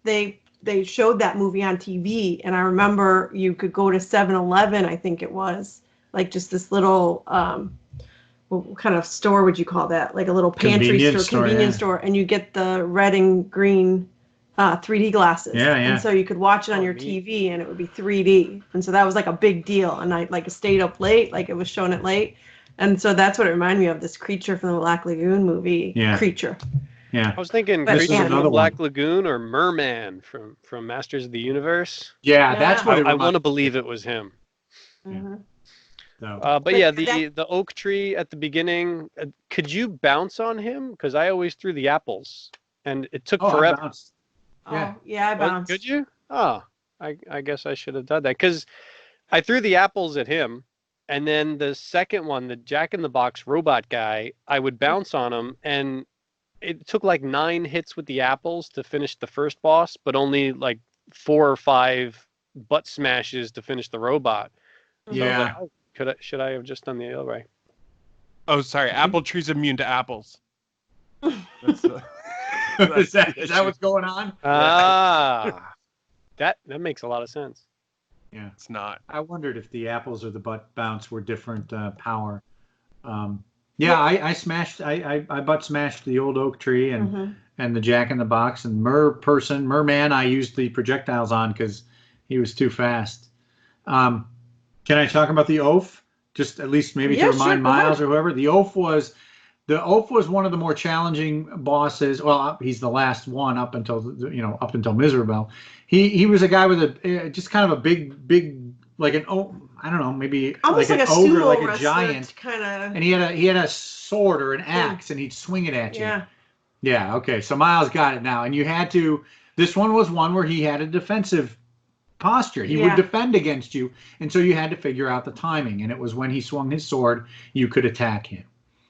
they showed that movie on TV, and I remember you could go to 7-Eleven, I think it was, like just this little... what kind of store would you call that? Like a little pantry convenience store, and you get the red and green 3D glasses. And so you could watch it on your TV, and it would be 3D. And so that was like a big deal. And I like stayed up late, like it was shown at late. And so that's what it reminded me of, this creature from the Black Lagoon movie. Creature. Yeah. I was thinking Creature from the Black Lagoon or Merman from Masters of the Universe. Yeah, that's what I want to believe it was him. Mm-hmm. No. But yeah, the oak tree at the beginning, could you bounce on him? Because I always threw the apples, and it took forever. I bounced. I bounced. Could you? Oh, I guess I should have done that, because I threw the apples at him, and then the second one, the Jack in the Box robot guy, I would bounce on him, and it took like 9 hits with the apples to finish the first boss, but only like 4 or 5 butt smashes to finish the robot. Yeah. So should I have just done the other way? Oh, sorry. Apple tree's immune to apples. Is that what's going on? That makes a lot of sense. Yeah, it's not. I wondered if the apples or the butt bounce were different power. I butt smashed the old oak tree and the Jack in the Box, and Merman. I used the projectiles on because he was too fast. Can I talk about the oaf? Just at least maybe to remind Myles or whoever. The oaf was one of the more challenging bosses. Well, he's the last one up until Ms. Rebel. He was a guy with just kind of a big like an I don't know, maybe almost like an a ogre, sumo like a giant kind of. And he had a sword or an axe, and he'd swing it at you. Yeah. Yeah. Okay. So Myles got it now, and you had to This one was one where he had a defensive posture. He would Yeah. defend against you, and so you had to figure out the timing. And it was when he swung his sword, you could attack him.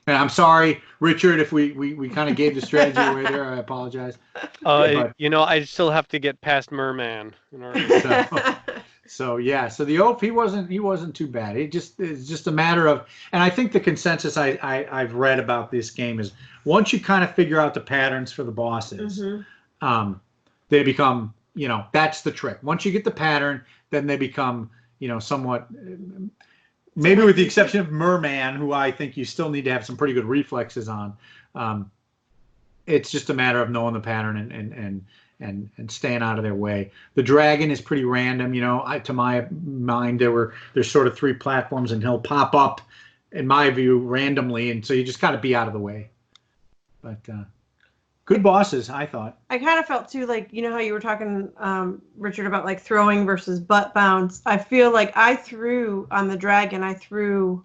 And I'm sorry, Richard, if we kind of gave the strategy away there. I apologize. But- I still have to get past Merman in order to So yeah, so the Oaf he wasn't tit's just a matter of, and I think the consensus I've read about this game is once you kind of figure out the patterns for the bosses, they become, that's the trick. Once you get the pattern, then they become, somewhat, maybe with the exception of Merman, who I think you still need to have some pretty good reflexes on. It's just a matter of knowing the pattern and staying out of their way. The dragon is pretty random, to my mind there's sort of 3 platforms and he'll pop up, in my view, randomly, and so you just gotta be out of the way. But good bosses, I thought. I kind of felt too, like, how you were talking, Richard, about like throwing versus butt bounce. I feel like I threw on the dragon, I threw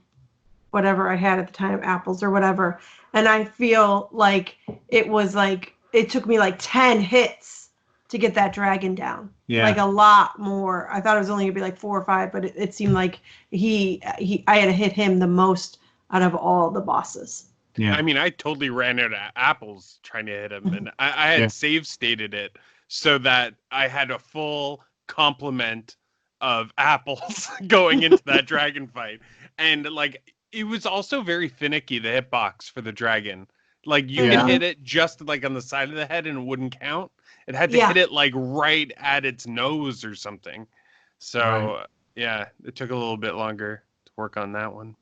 whatever I had at the time, apples or whatever, and I feel like it was like it took me like 10 hits to get that dragon down. Yeah. Like a lot more. I thought it was only gonna be like 4 or 5, but it seemed like I had to hit him the most out of all the bosses. Yeah. I mean, I totally ran out of apples trying to hit him, and I had save stated it so that I had a full complement of apples going into that dragon fight. And like, it was also very finicky, the hitbox for the dragon. Like, you could hit it just like on the side of the head and it wouldn't count. It had to hit it like right at its nose or something. So it took a little bit longer to work on that one.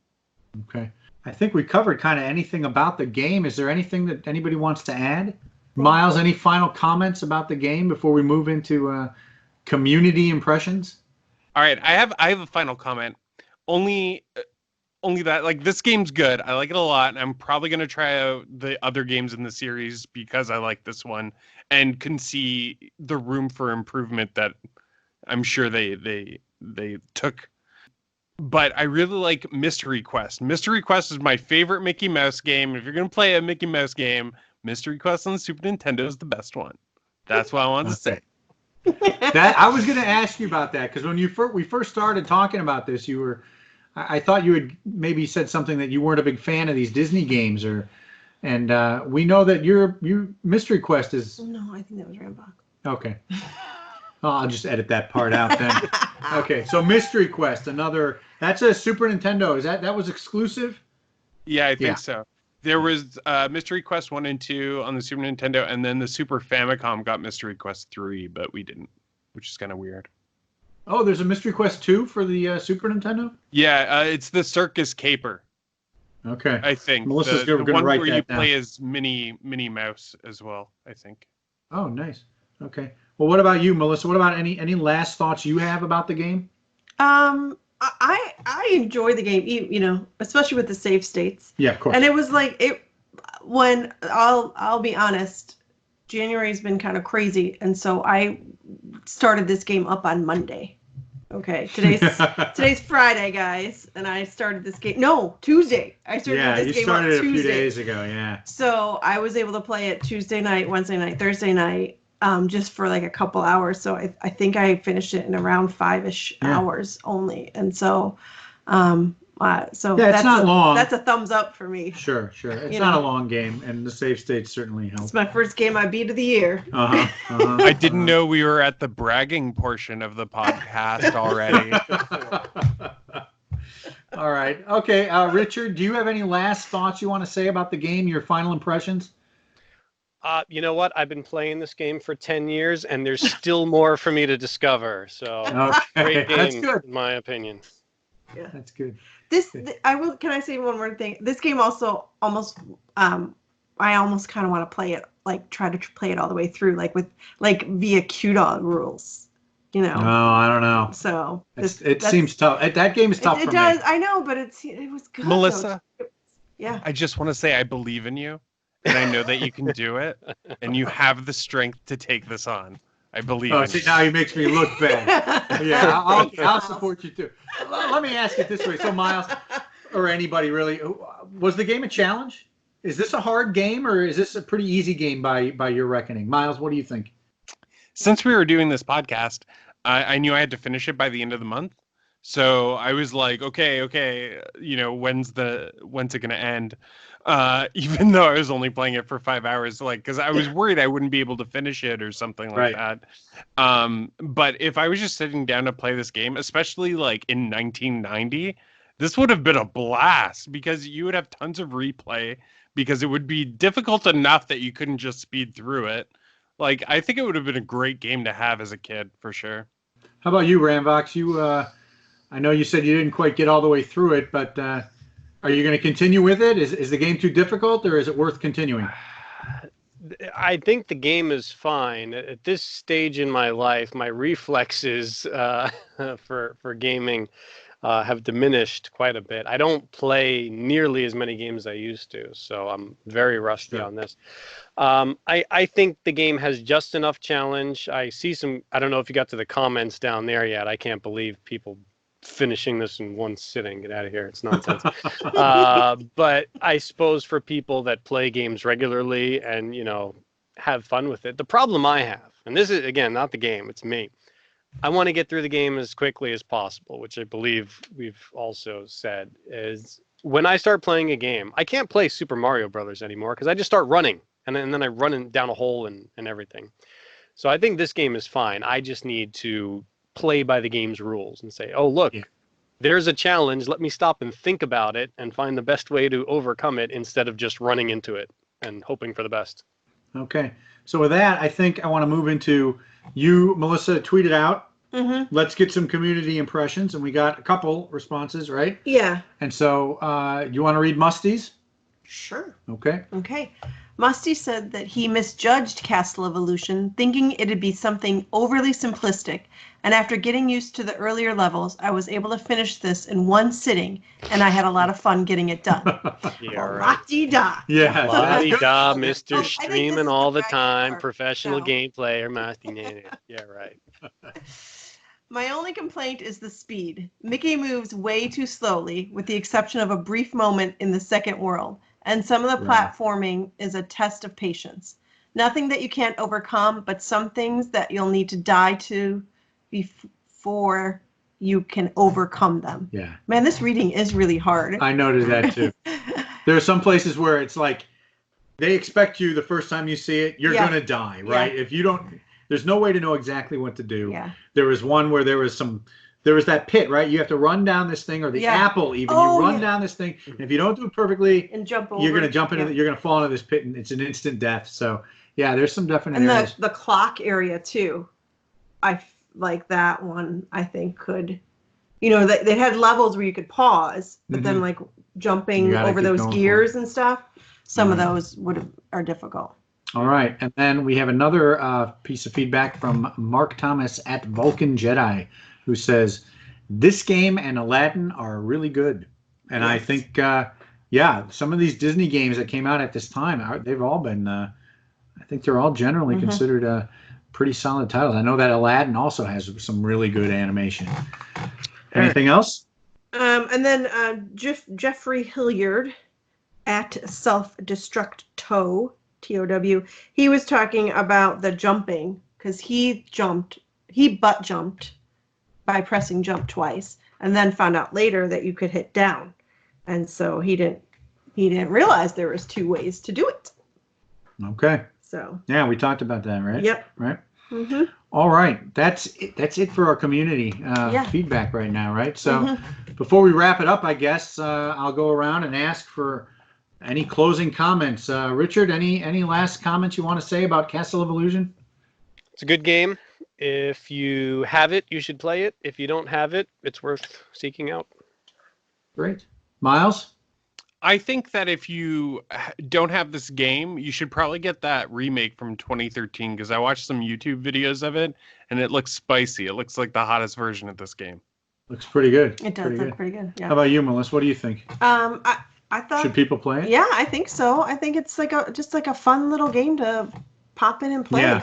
Okay. I think we covered kind of anything about the game. Is there anything that anybody wants to add? Myles, any final comments about the game before we move into community impressions? All right, I have a final comment. Only that, like, this game's good. I like it a lot, and I'm probably going to try out the other games in the series because I like this one and can see the room for improvement that I'm sure they took. But I really like Mystery Quest. Mystery Quest is my favorite Mickey Mouse game. If you're going to play a Mickey Mouse game, Mystery Quest on the Super Nintendo is the best one. That's what I wanted to say. That I was going to ask you about that, because when we first started talking about this, I thought you had maybe said something that you weren't a big fan of these Disney games, and we know that your Mystery Quest is. No, I think that was Rambach. Okay. Oh, I'll just edit that part out then. Okay, so Mystery Quest, that's a Super Nintendo. That was exclusive? Yeah, I think so. There was Mystery Quest 1 and 2 on the Super Nintendo, and then the Super Famicom got Mystery Quest 3, but we didn't, which is kind of weird. Oh, there's a Mystery Quest 2 for the Super Nintendo? Yeah, it's the Circus Caper. Okay. I think. Melissa's the going to one write where that you down. play as Minnie Mouse as well, I think. Oh, nice. Okay. Well, what about you, Melissa? What about any last thoughts you have about the game? I enjoy the game, especially with the save states. Yeah, of course. And it was like when I'll be honest, January's been kind of crazy, and so I started this game up on Monday. Okay, today's Friday, guys, and I started this game. No, Tuesday. I started this game on Tuesday. Yeah, you started a few days ago. Yeah. So I was able to play it Tuesday night, Wednesday night, Thursday night, just for like a couple hours. So I think I finished it in around 5-ish hours only, and so that's not long. That's a thumbs up for me. Sure. It's not a long game, and the save states certainly help. It's my first game I beat of the year. I didn't know we were at the bragging portion of the podcast already. All right. Okay, Richard, do you have any last thoughts you want to say about the game, your final impressions? You know what? I've been playing this game for 10 years, and there's still more for me to discover. So, great game, That's good. in my opinion. Yeah, that's good. Can I say one more thing? This game also almost, I almost kind of want to play it, like try to play it all the way through, via QDawgs rules, No, I don't know. So it seems tough. That game is tough for me. It does. I know, but it was good. Melissa, yeah. I just want to say I believe in you, and I know that you can do it, and you have the strength to take this on. I believe in you. Now he makes me look bad. Yeah, I'll support you too. Let me ask it this way. So, Myles, or anybody really, was the game a challenge? Is this a hard game, or is this a pretty easy game by your reckoning? Myles, what do you think? since we were doing this podcast, I knew I had to finish it by the end of the month. So I was like, okay, when's it gonna end? Even though I was only playing it for 5 hours, like, because I was worried I wouldn't be able to finish it or something like that. But if I was just sitting down to play this game, especially like in 1990, this would have been a blast because you would have tons of replay because it would be difficult enough that you couldn't just speed through it. Like, I think it would have been a great game to have as a kid for sure. How about you, Ramvox? I know you said you didn't quite get all the way through it, but are you going to continue with it? Is the game too difficult, or is it worth continuing? I think the game is fine. At this stage in my life, my reflexes for gaming have diminished quite a bit. I don't play nearly as many games as I used to, so I'm very rusty on this. I think the game has just enough challenge. I see some, I don't know if you got to the comments down there yet. I can't believe people finishing this in one sitting. Get out of here. It's nonsense. But I suppose for people that play games regularly and, have fun with it, the problem I have, and this is, again, not the game, it's me. I want to get through the game as quickly as possible, which I believe we've also said is when I start playing a game, I can't play Super Mario Brothers anymore because I just start running and then I run down a hole and everything. So I think this game is fine. I just need to play by the game's rules and say, oh, look, there's a challenge. Let me stop and think about it and find the best way to overcome it instead of just running into it and hoping for the best. Okay. So with that, I think I want to move into you, Melissa, tweeted out. Mm-hmm. Let's get some community impressions. And we got a couple responses, right? Yeah. And so you want to read Musty's? Sure. Okay. Okay. Musty said that he misjudged Castle Evolution, thinking it'd be something overly simplistic. And after getting used to the earlier levels, I was able to finish this in one sitting, and I had a lot of fun getting it done. Yeah, right. La-di-da. Yeah. La-di-da, Mr. Oh, Streaming all the right time, part. professional No. game player, Musty. Yeah, right. My only complaint is the speed. Mickey moves way too slowly, with the exception of a brief moment in the second world. And some of the platforming is a test of patience. Nothing that you can't overcome, but some things that you'll need to die to before you can overcome them. Yeah. Man, this reading is really hard. I noticed that too. There are some places where it's like they expect you the first time you see it, you're going to die, right? If you don't, there's no way to know exactly what to do. Yeah. There was one where there was that pit, right? You have to run down this thing, or the apple even. You run down this thing, and if you don't do it perfectly, and jump over, you're going to jump into you're going to fall into this pit, and it's an instant death. So, yeah, there's some definite areas. And the clock area, too. I like that one, I think, could... they had levels where you could pause, but then, like, jumping over those gears and stuff, some of those are difficult. All right. And then we have another piece of feedback from Mark Thomas at Vulcan Jedi, who says, this game and Aladdin are really good. And I think, some of these Disney games that came out at this time, they've all been, I think they're all generally considered pretty solid titles. I know that Aladdin also has some really good animation. Anything else? And then Jeffrey Hilliard at Self-Destruct Toe, T-O-W, he was talking about the jumping because he butt jumped by pressing jump twice, and then found out later that you could hit down, and so he didn't realize there was two ways to do it. Okay. So yeah, we talked about that, right? Yep. Right. Mm-hmm. All right, that's it for our community feedback right now, right? So before we wrap it up, I guess I'll go around and ask for any closing comments. Richard, any last comments you want to say about Castle of Illusion? It's a good game. If you have it, you should play it. If you don't have it, it's worth seeking out. Great. Myles? I think that if you don't have this game, you should probably get that remake from 2013 because I watched some YouTube videos of it and it looks spicy. It looks like the hottest version of this game. Looks pretty good. It does look pretty good. Yeah. How about you, Melissa? What do you think? I thought, should people play it? Yeah, I think so. I think it's just like a fun little game to pop in and play. And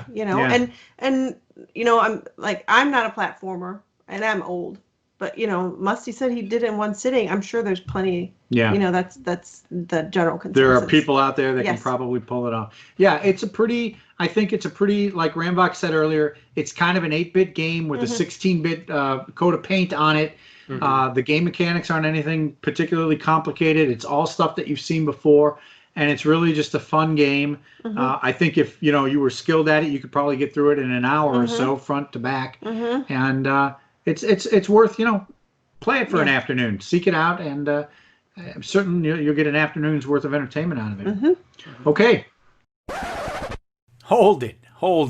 I'm not a platformer and I'm old, but Musty said he did it in one sitting. I'm sure there's plenty. Yeah. That's the general consensus. There are people out there that can Yes. probably pull it off. Yeah, I think it's a pretty, like Rambach said earlier, it's kind of an 8-bit game with a 16-bit coat of paint on it. The game mechanics aren't anything particularly complicated. It's all stuff that you've seen before, and it's really just a fun game. I think if you were skilled at it, you could probably get through it in an hour or so, front to back. And it's worth play it for an afternoon, seek it out, and I'm certain you'll get an afternoon's worth of entertainment out of it. Okay. Hold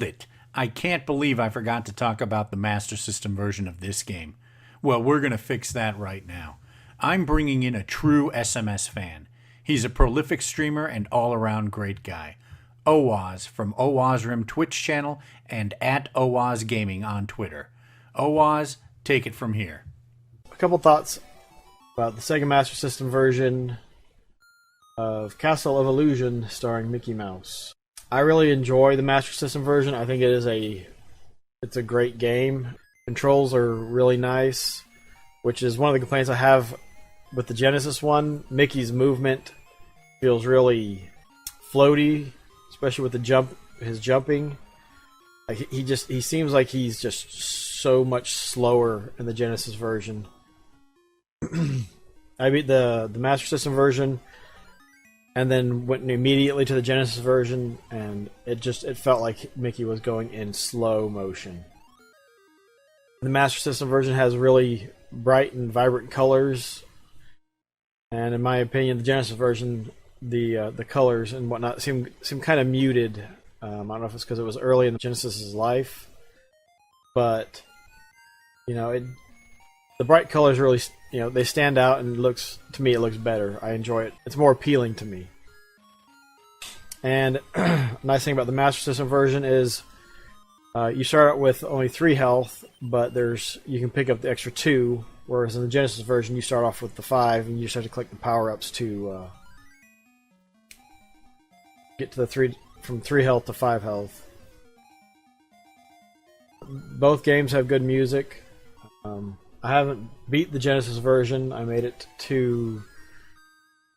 it. I can't believe I forgot to talk about the Master System version of this game. Well, we're going to fix that right now. I'm bringing in a true SMS fan. He's a prolific streamer and all-around great guy. Owaz from Owazrim Twitch channel and at Owaz Gaming on Twitter. Owaz, take it from here. A couple thoughts about the Sega Master System version of Castle of Illusion starring Mickey Mouse. I really enjoy the Master System version. I think it's a great game. Controls are really nice, which is one of the complaints I have with the Genesis one. Mickey's movement feels really floaty, especially with his jumping. Like he seems like he's just so much slower in the Genesis version. I beat the Master System version and then went immediately to the Genesis version, and it felt like Mickey was going in slow motion. The Master System version has really bright and vibrant colors, and in my opinion, the Genesis version, the colors and whatnot seem kind of muted. I don't know if it's because it was early in Genesis's life, but the bright colors really they stand out, and it looks better. I enjoy it. It's more appealing to me. And nice thing about the Master System version is you start out with only 3 health, but you can pick up the extra 2, whereas in the Genesis version you start off with the 5, and you just have to collect the power-ups to get to from 3 health to 5 health. Both games have good music. I haven't beat the Genesis version. I made it to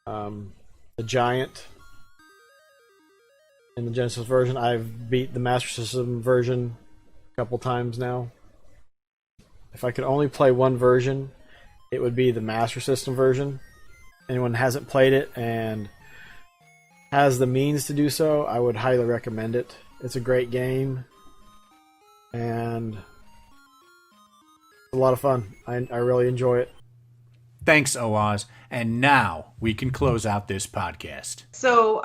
the Giant in the Genesis version. I've beat the Master System version a couple times now. If I could only play one version, it would be the Master System version. Anyone who hasn't played it and has the means to do so, I would highly recommend it. It's a great game, and a lot of fun. I really enjoy it. Thanks, Owaz. And now we can close out this podcast. So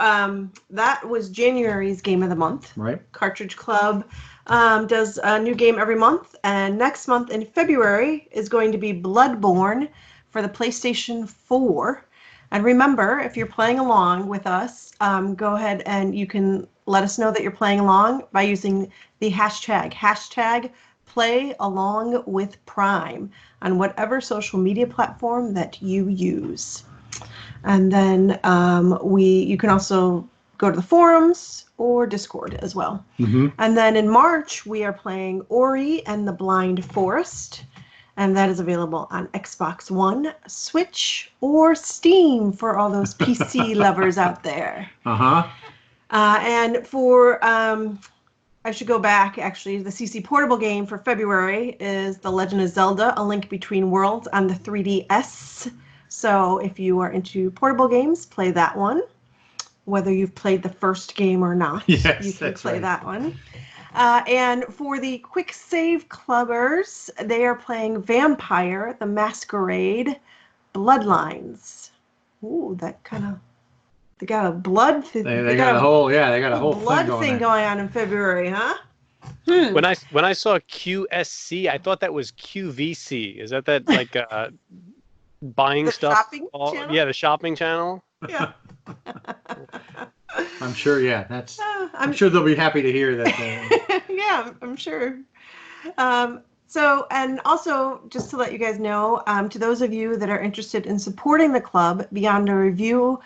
that was January's Game of the Month. Right. Cartridge Club does a new game every month, and next month in February is going to be Bloodborne for the PlayStation 4. And remember, if you're playing along with us, go ahead and you can let us know that you're playing along by using the hashtag Play Along with Prime on whatever social media platform that you use. And then you can also go to the forums or Discord as well. And then in March, we are playing Ori and the Blind Forest. And that is available on Xbox One, Switch, or Steam for all those PC lovers out there. And for I should go back, actually. The CC Portable game for February is The Legend of Zelda, A Link Between Worlds on the 3DS. So if you are into portable games, play that one. Whether you've played the first game or not, yes, you can play right. that one. And for the Quick Save Clubbers, they are playing Vampire, the Masquerade, Bloodlines. Ooh, that kind of... They got a blood thing. They got a whole blood thing going on in February, huh? When I saw QSC, I thought that was QVC. Is that like buying The stuff? shopping channel? Yeah, the shopping channel. Yeah. I'm sure. Yeah, that's. I'm sure they'll be happy to hear that. Yeah, I'm sure. So, and also, just to let you guys know, to those of you that are interested in supporting the club beyond a review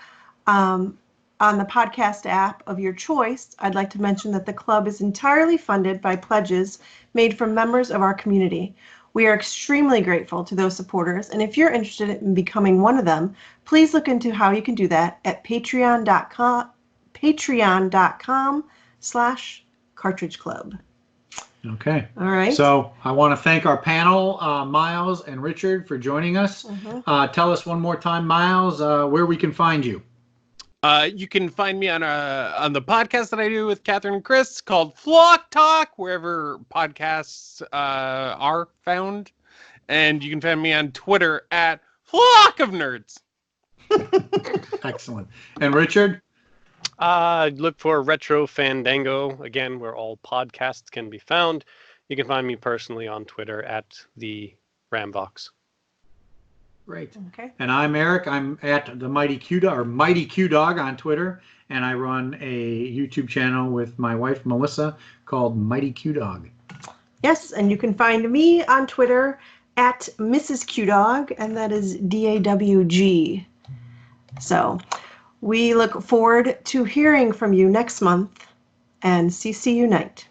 on the podcast app of your choice, I'd like to mention that the club is entirely funded by pledges made from members of our community. We are extremely grateful to those supporters, and if you're interested in becoming one of them, please look into how you can do that at patreon.com/Cartridge Club. Okay. All right. So I want to thank our panel, Myles and Richard, for joining us. Tell us one more time, Myles, where we can find you. You can find me on the podcast that I do with Catherine and Chris called Flock Talk, wherever podcasts are found. And you can find me on Twitter at Flock of Nerds. Excellent. And Richard? Look for Retro Fandango, again, where all podcasts can be found. You can find me personally on Twitter at the Ramvox. Great. Okay. And I'm Eric. I'm at the Mighty QDawg on Twitter, and I run a YouTube channel with my wife Melissa called Mighty QDawg. Yes, and you can find me on Twitter at Mrs. QDawg, and that is DAWG. So we look forward to hearing from you next month, and CC Unite.